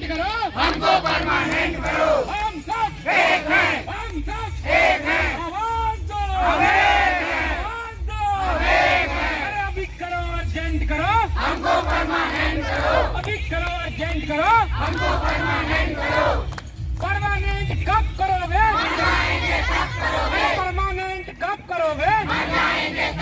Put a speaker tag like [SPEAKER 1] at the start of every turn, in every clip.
[SPEAKER 1] करो,
[SPEAKER 2] हमको परमानेंट करो।
[SPEAKER 1] हम सब
[SPEAKER 2] एक हैं,
[SPEAKER 1] हम सब
[SPEAKER 2] एक हैं,
[SPEAKER 1] आवाज दो,
[SPEAKER 2] हम एक हैं,
[SPEAKER 1] आवाज दो,
[SPEAKER 2] हम एक हैं।
[SPEAKER 1] अरे अभी करो, अर्जेंट करो,
[SPEAKER 2] हमको परमानेंट करो।
[SPEAKER 1] अभी करो, अर्जेंट करो,
[SPEAKER 2] हमको परमानेंट करो।
[SPEAKER 1] परमानेंट कब करोगे,
[SPEAKER 2] मर जाएंगे तब करोगे,
[SPEAKER 1] परमानेंट कब करोगे।
[SPEAKER 2] मर जाएंगे।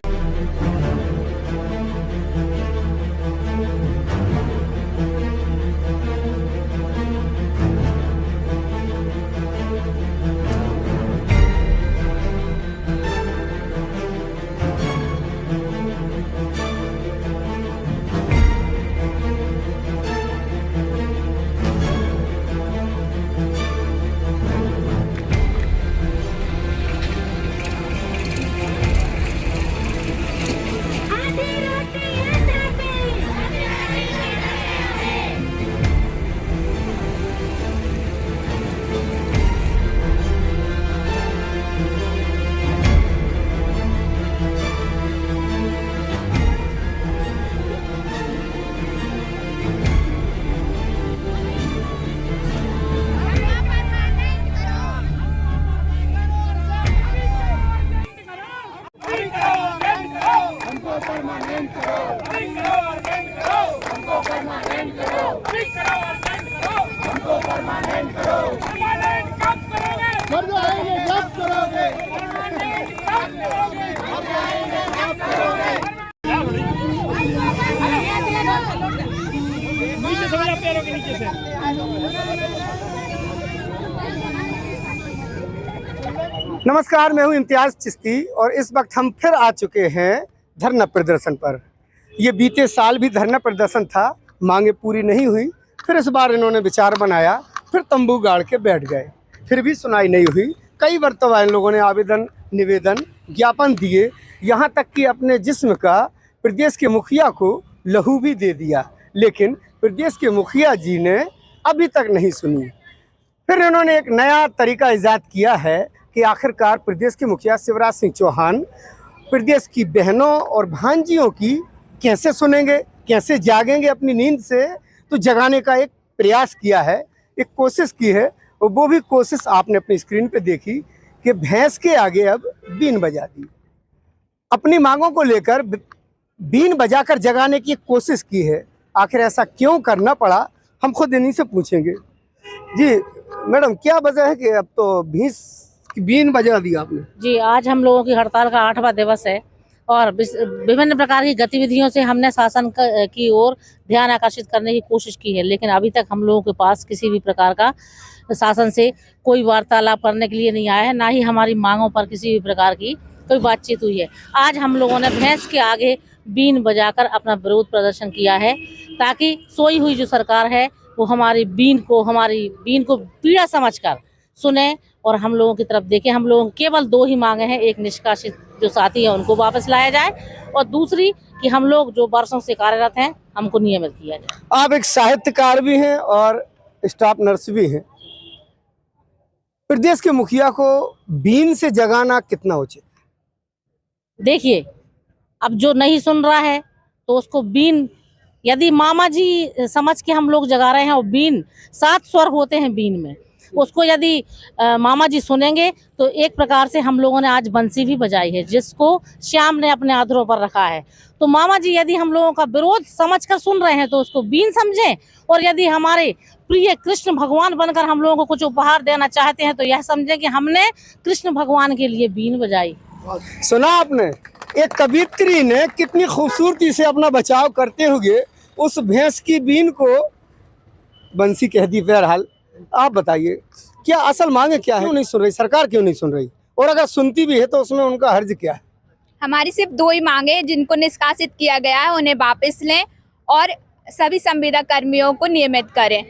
[SPEAKER 3] नमस्कार, मैं हूं इम्तियाज चिश्ती और इस वक्त हम फिर आ चुके हैं धरना प्रदर्शन पर। ये बीते साल भी धरना प्रदर्शन था, मांगे पूरी नहीं हुई। फिर इस बार इन्होंने विचार बनाया, फिर तंबू गाड़ के बैठ गए, फिर भी सुनाई नहीं हुई। कई मरतबा इन लोगों ने आवेदन, निवेदन, ज्ञापन दिए, यहाँ तक कि अपने जिस्म का प्रदेश के मुखिया को लहू भी दे दिया, लेकिन प्रदेश के मुखिया जी ने अभी तक नहीं सुनी। फिर इन्होंने एक नया तरीका ईजाद किया है कि आखिरकार प्रदेश के मुखिया शिवराज सिंह चौहान प्रदेश की बहनों और भांजियों की कैसे सुनेंगे, कैसे जागेंगे अपनी नींद से। तो जगाने का एक प्रयास किया है, एक कोशिश की है, और वो भी कोशिश आपने अपनी स्क्रीन पे देखी कि भैंस के आगे अब बीन बजा दी। अपनी मांगों को लेकर बीन बजाकर जगाने की एक कोशिश की है। आखिर ऐसा क्यों करना पड़ा, हम खुद इन्हीं से पूछेंगे। जी मैडम, क्या वजह है कि अब तो भैंस की बीन बजा दी आपने?
[SPEAKER 4] जी, आज हम लोगों की हड़ताल का 8वां दिवस है और विभिन्न प्रकार की गतिविधियों से हमने शासन की ओर ध्यान आकर्षित करने की कोशिश की है, लेकिन अभी तक हम लोगों के पास किसी भी प्रकार का शासन से कोई वार्तालाप करने के लिए नहीं आया है, ना ही हमारी मांगों पर किसी भी प्रकार की कोई बातचीत हुई है। आज हम लोगों ने भैंस के आगे बीन बजाकर अपना विरोध प्रदर्शन किया है, ताकि सोई हुई जो सरकार है वो हमारी बीन को पीड़ा समझकर सुने और हम लोगों की तरफ देखें। हम लोगों की केवल 2 ही मांगे हैं, एक निष्कासित जो साथी है उनको वापस लाया जाए, और दूसरी कि हम लोग जो वर्षों से कार्यरत हैं हमको नियमित किया जाए।
[SPEAKER 3] आप एक साहित्यकार भी हैं और स्टाफ नर्स भी हैं। प्रदेश के मुखिया को बीन से जगाना कितना उचित?
[SPEAKER 4] देखिए, अब जो नहीं सुन रहा है तो उसको बीन, यदि मामा जी समझ के हम लोग जगा रहे हैं, और बीन 7 स्वर होते हैं बीन में, उसको यदि मामा जी सुनेंगे तो एक प्रकार से हम लोगों ने आज बंसी भी बजाई है, जिसको श्याम ने अपने आधरों पर रखा है। तो मामा जी यदि हम लोगों का विरोध समझकर सुन रहे हैं तो उसको बीन समझें, और यदि हमारे प्रिय कृष्ण भगवान बनकर हम लोगों को कुछ उपहार देना चाहते हैं तो यह समझें कि हमने कृष्ण भगवान के लिए बीन बजाई।
[SPEAKER 3] सुना आपने, एक कवियत्री ने कितनी खूबसूरती से अपना बचाव करते हुए उस भैंस की बीन को बंसी कह दी। बहरहाल आप बताइए, क्या असल मांगे क्या है? क्यों नहीं सुन रही सरकार, क्यों नहीं सुन रही? और अगर सुनती भी है तो उसमें उनका हर्ज क्या है?
[SPEAKER 5] हमारी सिर्फ 2 ही मांगे, जिनको निष्कासित किया गया है उन्हें वापस लें और सभी संविदा कर्मियों को नियमित करें।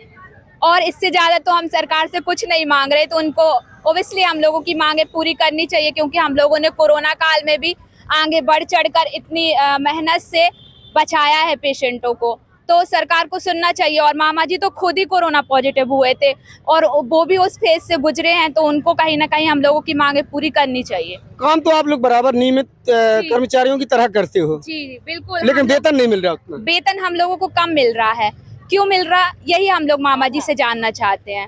[SPEAKER 5] और इससे ज़्यादा तो हम सरकार से कुछ नहीं मांग रहे, तो उनको ओबियसली हम लोगों की मांगे पूरी करनी चाहिए, क्योंकि हम लोगों ने कोरोना काल में भी आगे बढ़ चढ़कर इतनी मेहनत से बचाया है पेशेंटों को। तो सरकार को सुनना चाहिए। और मामा जी तो खुद ही कोरोना पॉजिटिव हुए थे और वो भी उस फेज से गुजरे हैं, तो उनको कहीं ना कहीं हम लोगों की मांगे पूरी करनी चाहिए।
[SPEAKER 3] काम तो आप लोग बराबर नियमित कर्मचारियों की तरह करते हो।
[SPEAKER 5] जी बिल्कुल,
[SPEAKER 3] लेकिन वेतन नहीं मिल रहा उतना।
[SPEAKER 5] वेतन हम लोगों को कम मिल रहा है, क्यों मिल रहा, यही हम लोग मामा जी से जानना चाहते हैं।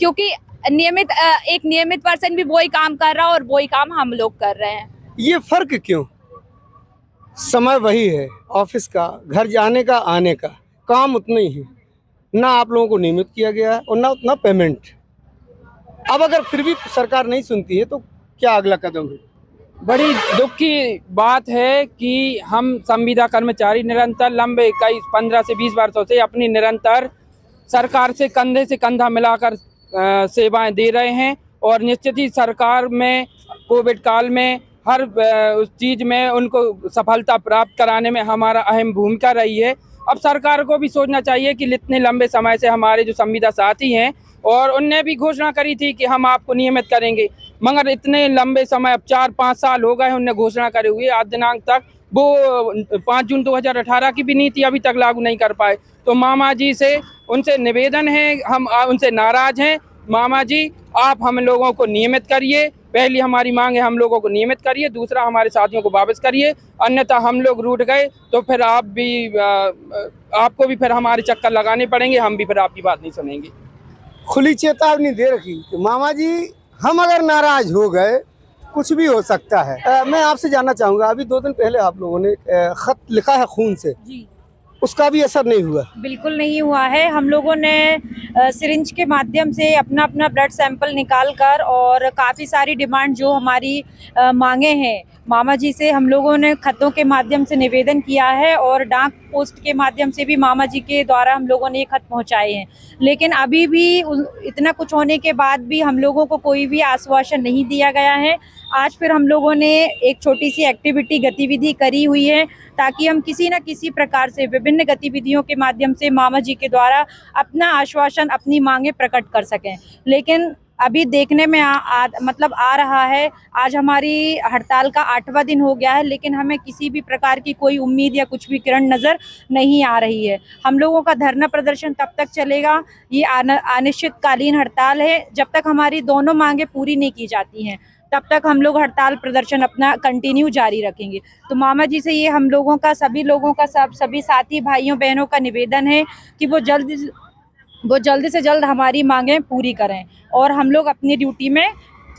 [SPEAKER 5] क्योंकि एक नियमित पर्सन भी वही काम कर रहा है और वही काम हम लोग कर रहे हैं।
[SPEAKER 3] ये फर्क क्यों? समय वही है, ऑफिस का, घर जाने का, आने का, काम उतना ही है। ना आप लोगों को नियमित किया गया है और ना उतना पेमेंट। अब अगर फिर भी सरकार नहीं सुनती है तो क्या अगला कदम है?
[SPEAKER 6] बड़ी दुख की बात है कि हम संविदा कर्मचारी निरंतर लंबे कई 15 से 20 वर्षों से अपनी निरंतर सरकार से कंधे से कंधा मिलाकर सेवाएं दे रहे हैं और निश्चित ही सरकार में कोविड काल में हर उस चीज़ में उनको सफलता प्राप्त कराने में हमारा अहम भूमिका रही है। अब सरकार को भी सोचना चाहिए कि इतने लंबे समय से हमारे जो संविदा साथी हैं और उनने भी घोषणा करी थी कि हम आपको नियमित करेंगे, मगर इतने लंबे समय, अब 4-5 साल हो गए उनने घोषणा करे हुए, आज दिनांक तक वो 5 जून 2018 की भी नीति अभी तक लागू नहीं कर पाए। तो मामा जी से उनसे निवेदन है, हम उनसे नाराज हैं। मामा जी, आप हम लोगों को नियमित करिए। पहली हमारी मांग है हम लोगों को नियमित करिए, दूसरा हमारे साथियों को वापस करिए, अन्यथा हम लोग रूठ गए तो फिर आपको भी फिर हमारे चक्कर लगाने पड़ेंगे, हम भी फिर आपकी बात नहीं सुनेंगे।
[SPEAKER 3] खुली चेतावनी दे रखी कि मामा जी, हम अगर नाराज हो गए कुछ भी हो सकता है। मैं आपसे जानना चाहूँगा, अभी 2 दिन पहले आप लोगों ने खत लिखा है खून से
[SPEAKER 7] जी,
[SPEAKER 3] उसका भी असर नहीं हुआ?
[SPEAKER 7] बिल्कुल नहीं हुआ है। हम लोगों ने सिरिंज के माध्यम से अपना अपना ब्लड सैंपल निकाल कर और काफ़ी सारी डिमांड जो हमारी मांगे हैं मामा जी से, हम लोगों ने खतों के माध्यम से निवेदन किया है और डाक पोस्ट के माध्यम से भी मामा जी के द्वारा हम लोगों ने ये खत पहुंचाए हैं। लेकिन अभी भी इतना कुछ होने के बाद भी हम लोगों को कोई भी आश्वासन नहीं दिया गया है। आज फिर हम लोगों ने एक छोटी सी गतिविधि करी हुई है ताकि हम किसी न किसी प्रकार से विभिन्न गतिविधियों के माध्यम से मामा जी के द्वारा अपना आश्वासन, अपनी मांगे प्रकट कर सकें। लेकिन अभी देखने में आ रहा है, आज हमारी हड़ताल का 8वां दिन हो गया है, लेकिन हमें किसी भी प्रकार की कोई उम्मीद या कुछ भी किरण नज़र नहीं आ रही है। हम लोगों का धरना प्रदर्शन तब तक चलेगा, ये अनिश्चितकालीन हड़ताल है। जब तक हमारी दोनों मांगे पूरी नहीं की जाती हैं तब तक हम लोग हड़ताल प्रदर्शन अपना कंटिन्यू जारी रखेंगे। तो मामा जी से ये हम लोगों का, सभी साथी भाइयों बहनों का निवेदन है कि वो जल्द से जल्द हमारी मांगें पूरी करें और हम लोग अपनी ड्यूटी में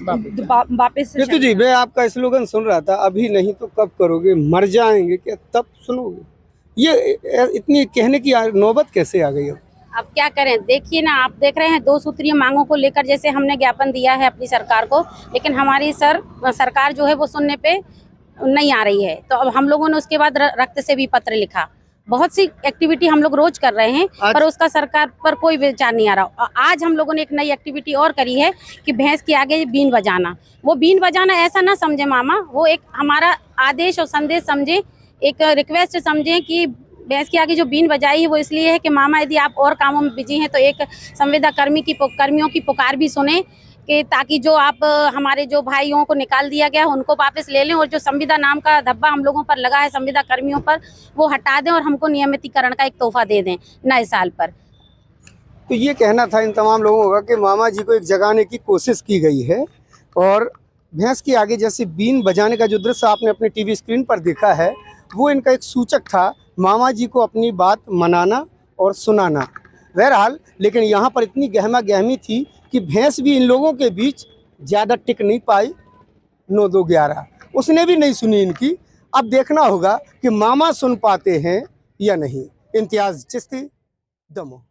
[SPEAKER 7] वापस।
[SPEAKER 3] ऋतु जी, मैं आपका स्लोगन सुन रहा था, अभी नहीं तो कब करोगे, मर जाएंगे क्या तब सुनोगे? ये इतनी कहने की नौबत कैसे आ गई?
[SPEAKER 8] अब क्या करें, देखिए ना, आप देख रहे हैं 2 सूत्रीय मांगों को लेकर जैसे हमने ज्ञापन दिया है अपनी सरकार को, लेकिन हमारी सरकार जो है वो सुनने पे नहीं आ रही है। तो अब हम लोगों ने उसके बाद रक्त से भी पत्र लिखा। बहुत सी एक्टिविटी हम लोग रोज कर रहे हैं पर उसका सरकार पर कोई विचार नहीं आ रहा। आज हम लोगों ने एक नई एक्टिविटी और करी है कि भैंस के आगे बीन बजाना। वो बीन बजाना ऐसा ना समझे मामा, वो एक हमारा आदेश और संदेश समझे, एक रिक्वेस्ट समझे कि भैंस के आगे जो बीन बजाई है वो इसलिए है कि मामा यदि आप और कामों में बिजी हैं तो एक संविदा कर्मियों की पुकार भी सुने कि ताकि जो आप हमारे जो भाइयों को निकाल दिया गया उनको वापस ले लें और जो संविदा नाम का धब्बा हम लोगों पर लगा है संविदा कर्मियों पर वो हटा दें और हमको नियमितीकरण का एक तोहफा दे दें नए साल पर।
[SPEAKER 3] तो ये कहना था इन तमाम लोगों का कि मामा जी को एक जगाने की कोशिश की गई है और भैंस के आगे जैसे बीन बजाने का जो दृश्य आपने अपने टीवी स्क्रीन पर देखा है वो इनका एक सूचक था मामा जी को अपनी बात मनाना और सुनाना। बहरहाल लेकिन यहाँ पर इतनी गहमा गहमी थी कि भैंस भी इन लोगों के बीच ज़्यादा टिक नहीं पाई। 9-2-11 उसने भी नहीं सुनी इनकी। अब देखना होगा कि मामा सुन पाते हैं या नहीं। इम्तियाज़ चिश्ती, दमोह।